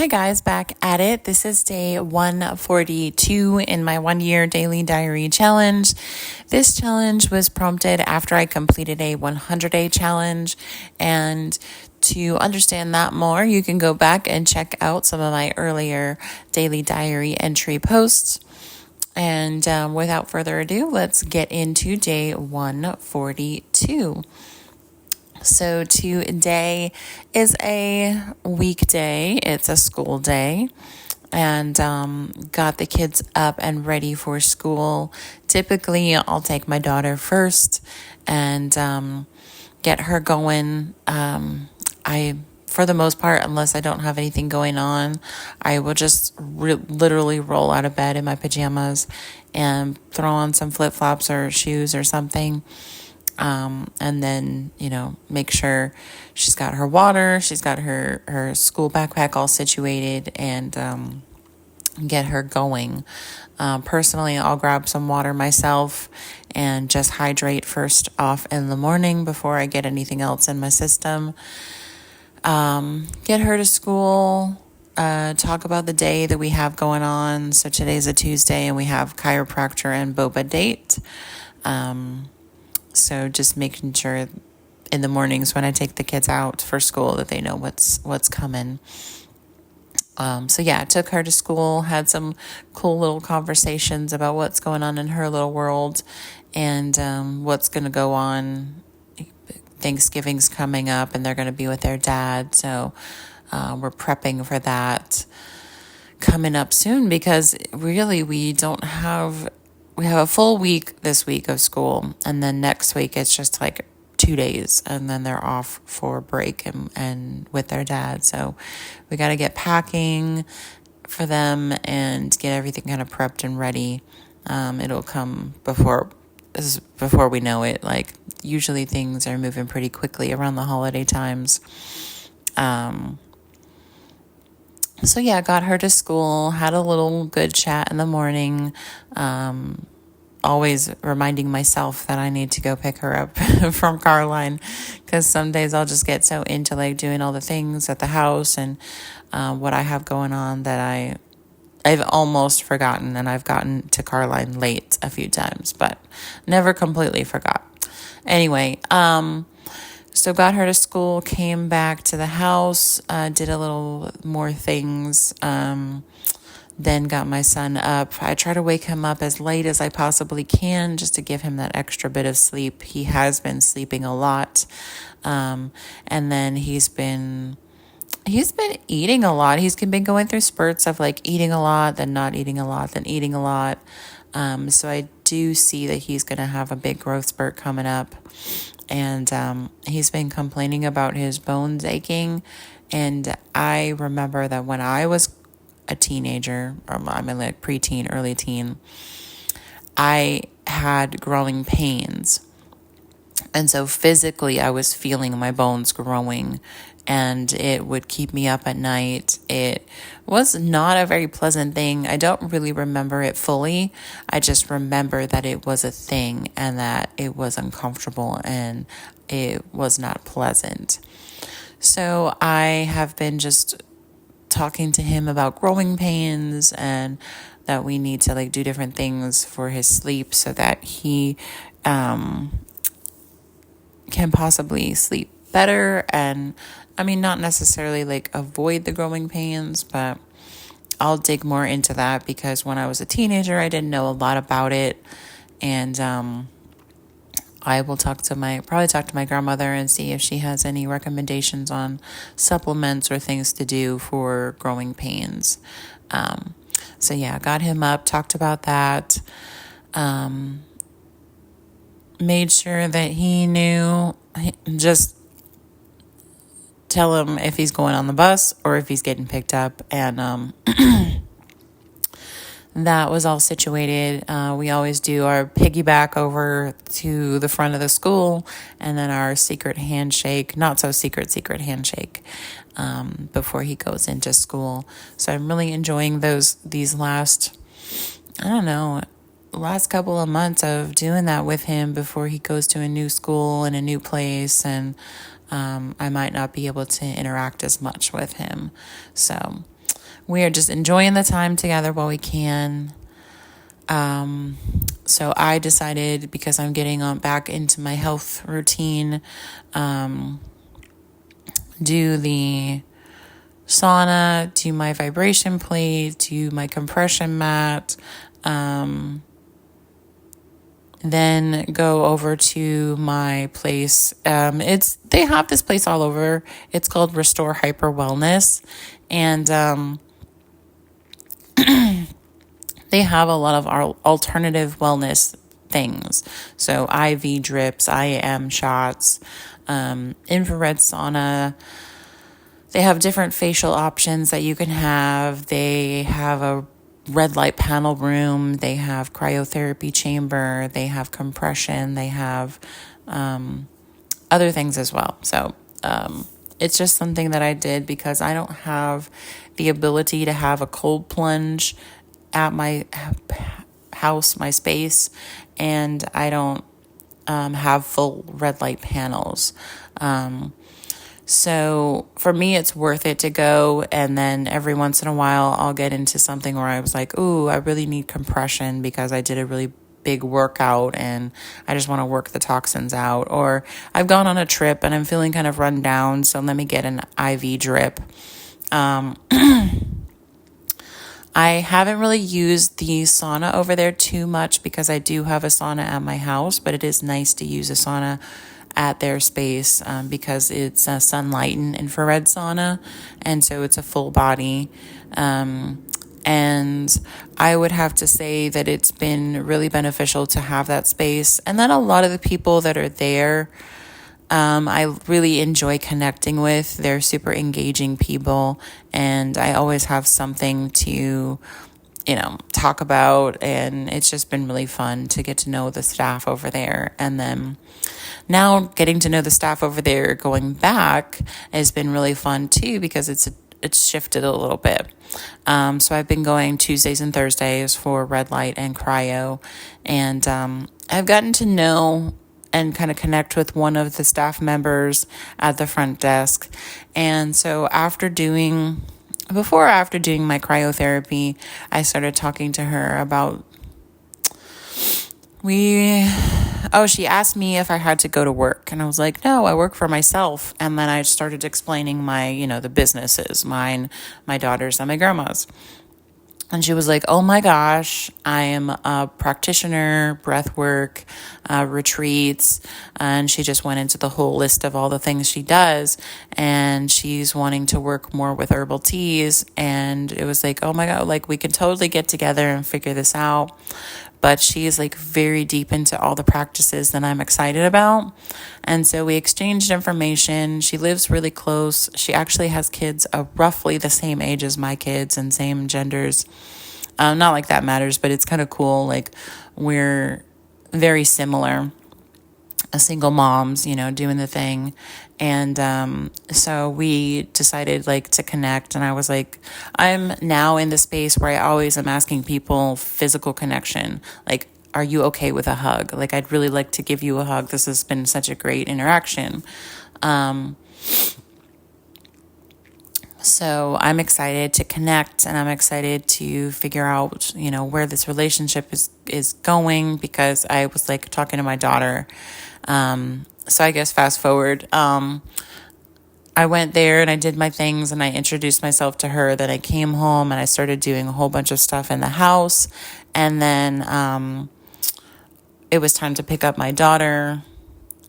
Hi guys, back at it. This is day 142 in my 1 year daily diary challenge. This challenge was prompted after I completed a 100-day challenge. And to understand that more, you can go back and check out some of my earlier daily diary entry posts. And without further ado, let's get into day 142. So today is a weekday. It's a school day, and got the kids up and ready for school. Typically, I'll take my daughter first and get her going. For the most part, unless I don't have anything going on, I will just literally roll out of bed in my pajamas and throw on some flip-flops or shoes or something. And then, make sure she's got her water, she's got her school backpack all situated, and get her going. Personally, I'll grab some water myself and just hydrate first off in the morning before I get anything else in my system. Get her to school, talk about the day that we have going on. So today's a Tuesday and we have chiropractor and boba date. So just making sure in the mornings when I take the kids out for school that they know what's coming. I took her to school, had some cool little conversations about what's going on in her little world and what's going to go on. Thanksgiving's coming up and they're going to be with their dad. So we're prepping for that coming up soon because really we have a full week this week of school, and then next week it's just like 2 days, and then they're off for break and with their dad. So we got to get packing for them and get everything kind of prepped and ready. It'll come before we know it. Like usually things are moving pretty quickly around the holiday times. Got her to school, had a little good chat in the morning, always reminding myself that I need to go pick her up from Carline, because some days I'll just get so into like doing all the things at the house and what I have going on that I've almost forgotten, and I've gotten to Carline late a few times, but never completely forgot. Anyway, so got her to school, came back to the house, did a little more things, then got my son up. I try to wake him up as late as I possibly can just to give him that extra bit of sleep. He has been sleeping a lot, and then he's been eating a lot. He's been going through spurts of like eating a lot, then not eating a lot, then eating a lot. So I do see that he's going to have a big growth spurt coming up. And he's been complaining about his bones aching. And I remember that when I was a teenager, or I'm in like preteen, early teen, I had growing pains. And so physically I was feeling my bones growing, and it would keep me up at night. It was not a very pleasant thing. I don't really remember it fully. I just remember that it was a thing and that it was uncomfortable and it was not pleasant. So I have been just talking to him about growing pains and that we need to like do different things for his sleep so that he can possibly sleep better. And I mean, not necessarily like avoid the growing pains, but I'll dig more into that because when I was a teenager, I didn't know a lot about it. And I will probably talk to my grandmother and see if she has any recommendations on supplements or things to do for growing pains. Got him up, talked about that. Made sure that he knew, just tell him if he's going on the bus or if he's getting picked up. And that was all situated. We always do our piggyback over to the front of the school and then our secret handshake, not so secret handshake, before he goes into school. So I'm really enjoying these last couple of months of doing that with him before he goes to a new school and a new place. And I might not be able to interact as much with him. So we are just enjoying the time together while we can. So I decided, because I'm getting on back into my health routine, do the sauna, do my vibration plate, do my compression mat, then go over to my place. They have this place all over. It's called Restore Hyper Wellness, and they have a lot of our alternative wellness things. So IV drips, IM shots, infrared sauna. They have different facial options that you can have. They have a red light panel room. They have cryotherapy chamber. They have compression. They have other things as well. So it's just something that I did because I don't have the ability to have a cold plunge at my house, my space, and I don't have full red light panels. So for me, it's worth it to go. And then every once in a while, I'll get into something where I was like, ooh, I really need compression because I did a really big workout and I just want to work the toxins out. Or I've gone on a trip and I'm feeling kind of run down, so let me get an IV drip. I haven't really used the sauna over there too much because I do have a sauna at my house, but it is nice to use a sauna at their space because it's a sunlight and infrared sauna, and so it's a full body. And I would have to say that it's been really beneficial to have that space. And then a lot of the people that are there, I really enjoy connecting with. They're super engaging people, and I always have something to, talk about. And it's just been really fun to get to know the staff over there. And then now getting to know the staff over there going back has been really fun too, because it's shifted a little bit. So I've been going Tuesdays and Thursdays for red light and cryo, and I've gotten to know and kind of connect with one of the staff members at the front desk. And so before or after doing my cryotherapy, I started talking to her about she asked me if I had to go to work, and I was like, no, I work for myself. And then I started explaining the businesses, mine, my daughter's, and my grandma's. And she was like, oh my gosh, I am a practitioner, breath work, retreats. And she just went into the whole list of all the things she does. And she's wanting to work more with herbal teas. And it was like, oh my God, like we can totally get together and figure this out. But she is like very deep into all the practices that I'm excited about. And so we exchanged information. She lives really close. She actually has kids roughly the same age as my kids and same genders. Not like that matters, but it's kind of cool. Like we're very similar. Single moms, doing the thing. And so we decided to connect. And I was like, I'm now in the space where I always am asking people physical connection. Like, are you okay with a hug? Like, I'd really like to give you a hug. This has been such a great interaction. So I'm excited to connect, and I'm excited to figure out, where this relationship is going, because I was talking to my daughter. So I guess fast forward, I went there and I did my things and I introduced myself to her. Then I came home and I started doing a whole bunch of stuff in the house. And then, it was time to pick up my daughter.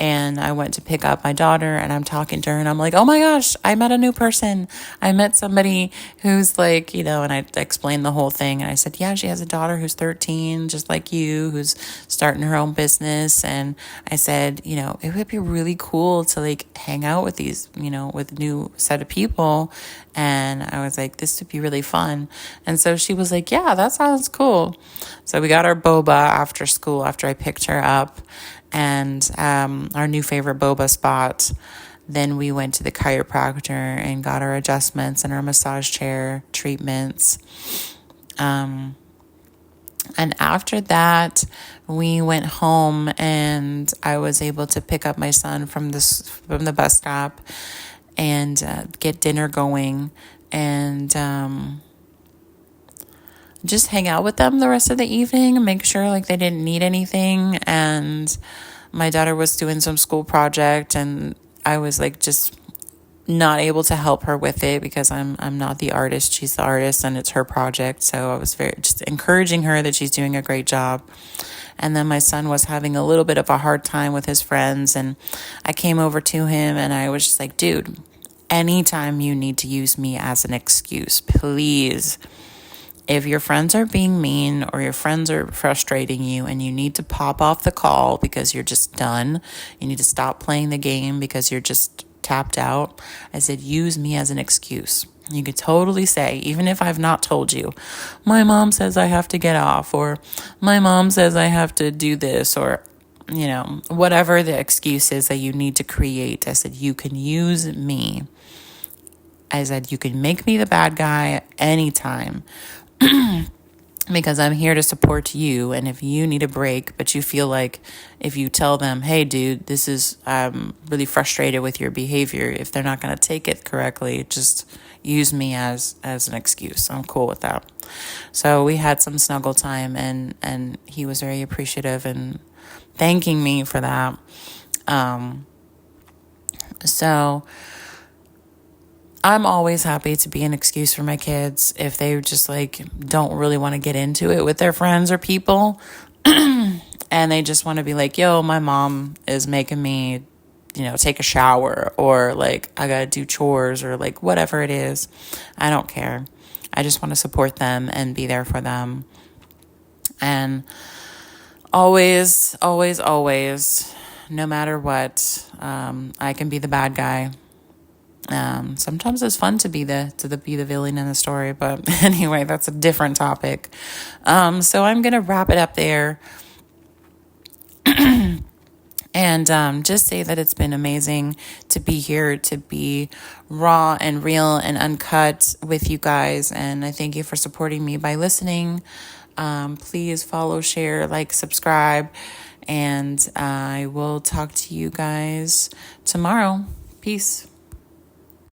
And I went to pick up my daughter and I'm talking to her and I'm like, oh my gosh, I met a new person. I met somebody who's and I explained the whole thing. And I said, yeah, she has a daughter who's 13, just like you, who's starting her own business. And I said, it would be really cool to hang out with these, with a new set of people. And I was like, this would be really fun. And so she was like, yeah, that sounds cool. So we got our boba after school, after I picked her up. And our new favorite boba spot. Then we went to the chiropractor and got our adjustments and our massage chair treatments. And after that, we went home and I was able to pick up my son from the bus stop and get dinner going. And just hang out with them the rest of the evening, make sure like they didn't need anything. And my daughter was doing some school project, and I was like just not able to help her with it because I'm not the artist, she's the artist, and it's her project. So I was very just encouraging her that she's doing a great job. And then my son was having a little bit of a hard time with his friends, and I came over to him and I was just like, dude, anytime you need to use me as an excuse, please. If your friends are being mean or your friends are frustrating you and you need to pop off the call because you're just done, you need to stop playing the game because you're just tapped out, I said, use me as an excuse. You could totally say, even if I've not told you, my mom says I have to get off, or my mom says I have to do this, or, whatever the excuse is that you need to create. I said, you can use me. I said, you can make me the bad guy anytime. Because I'm here to support you. And if you need a break, but you feel like if you tell them, hey, dude, I'm really frustrated with your behavior, if they're not going to take it correctly, just use me as an excuse. I'm cool with that. So we had some snuggle time, and he was very appreciative and thanking me for that. So I'm always happy to be an excuse for my kids if they just like don't really want to get into it with their friends or people. And they just want to be like, yo, my mom is making me, take a shower, or like I got to do chores, or like whatever it is. I don't care. I just want to support them and be there for them. And always, always, always, no matter what, I can be the bad guy. Sometimes it's fun to be the villain in the story, but anyway, that's a different topic. So I'm gonna wrap it up there, and just say that it's been amazing to be here, to be raw and real and uncut with you guys, and I thank you for supporting me by listening. Please follow, share, like, subscribe, and I will talk to you guys tomorrow. Peace.